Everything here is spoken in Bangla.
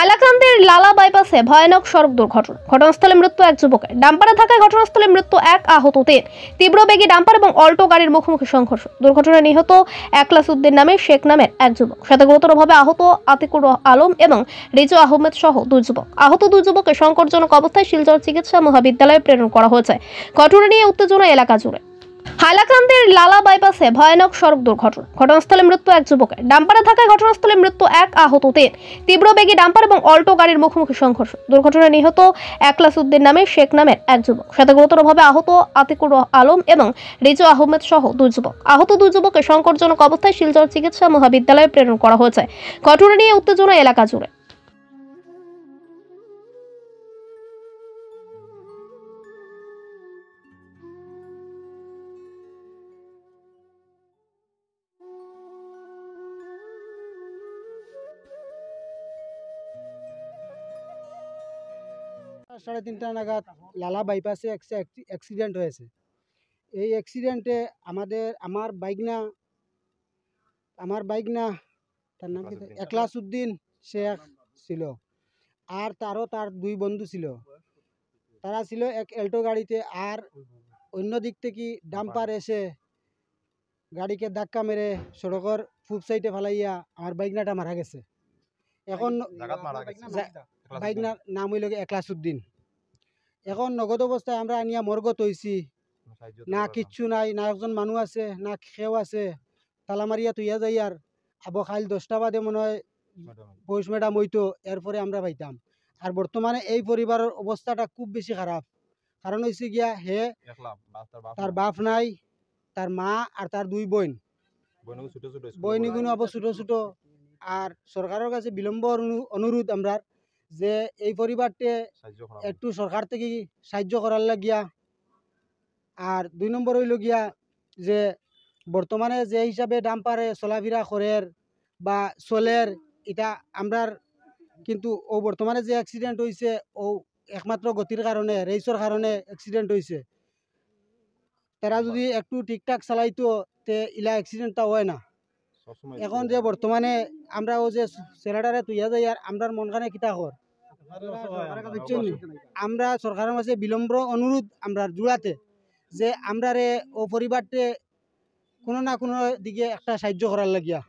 হাইলাকান্দির লালা বাইপাসে ভয়ানক সড়ক দুর্ঘটনা। ঘটনাস্থলে মৃত্যু এক যুবকের। ডাম্পারে থাকায় ঘটনাস্থলে মৃত্যু এক, আহত 3। তীব্র বেগী ডাম্পার এবং অল্টো গাড়ির মুখোমুখি সংঘর্ষ। দুর্ঘটনায় নিহত একলাস উদ্দিন নামে শেখ নামের এক যুবক, সাথে গুরুতরভাবে আহত আতিকুর আলম এবং রিজু আহমেদ সহ 2 যুবক। আহত 2 যুবককে সংকটজনক অবস্থায় শিলচর চিকিৎসা মহাবিদ্যালয়ে প্রেরণ করা হয়েছে। ঘটনা নিয়ে উত্তেজনা এলাকা জুড়ে। হাইলাকান্দির লালা বাইপাসে ভয়ানক সড়ক দুর্ঘটনা। ঘটনাস্থলে মৃত্যু এক যুবকের। ডাম্পারে থাকায় ঘটনাস্থলে মৃত্যু এক, আহত 3। তীব্র বেগী ডাম্পার এবং অল্টো গাড়ির মুখোমুখি সংঘর্ষ। দুর্ঘটনায় নিহত একলাস উদ্দিন নামে শেখ নামের এক যুবক, সাথে গুরুতরভাবে আহত আতিকুর আলম এবং রিজু আহমেদ সহ 2 যুবক। আহত 2 যুবককে সংকটজনক অবস্থায় শিলচর চিকিৎসা মহাবিদ্যালয়ে প্রেরণ করা হয়েছে। ঘটনা নিয়ে উত্তেজনা এলাকা জুড়ে। সাড়ে 3টা নাগাদ লালা বাইপাসে অ্যাক্সিডেন্ট হয়েছে। এই অ্যাক্সিডেন্টে আমার বাইক না তার নাম কি, একলাস উদ্দিন শেখ ছিল, আর তার 2 বন্ধু ছিল। তারা ছিল এক এল্টো গাড়িতে, আর অন্য দিক থেকে ডাম্পার এসে গাড়িকে ধাক্কা মেরে সড়কের পূব সাইডে ফেলাইয়া আমার বাইকনাটা মারা গেছে। এখন বাইকনার নাম হইল একলাস উদ্দিন। এখন নগদ অবস্থায় আমরা আনিয়া মর্গত হইছি, না কিচ্ছু নাই, না একজন মানুষ আছে, না খেও আছে। তালা মারিয়া তুইয়া যাই, আর আবো খাইল 10টা বাদে মনে হয় পৌষ ম্যাডাম হইতো, এরপরে আমরা পাইতাম। আর বর্তমানে এই পরিবারের অবস্থাটা খুব বেশি খারাপ। কারণ হয়েছে গিয়া তার বাপ নাই, তার মা আর তার 2 বোন, বইনিগুলো আবার ছোট ছোট। আর সরকারের কাছে বিলম্ব অনুরোধ আমরা যে এই পরিবারটি একটু সরকার থেকে সাহায্য করার লাগিয়া। আর 2 নম্বর হইল গিয়া যে বর্তমানে যে হিসাবে ডাম্পারে চলাফেরা করের বা চলের, এটা আমরার কিন্তু ও বর্তমানে যে অ্যাক্সিডেন্ট হয়েছে ও একমাত্র গতির কারণে, রেসের কারণে অ্যাক্সিডেন্ট হয়েছে। তারা যদি একটু ঠিকঠাক চালাইতো তে ইলা অ্যাক্সিডেন্টটা হয় না। এখন যে বর্তমানে আমরা ও যে ছেলেটারে তুইয়া যাই, আর আমরার মনখানে কিতা কর, আমরা সরকারের কাছে বিলম্ব অনুরোধ আমরা জুড়াতে যে আমরারে ও পরিবারতে কোনো না কোনো দিকে একটা সাহায্য করার লাগিয়া।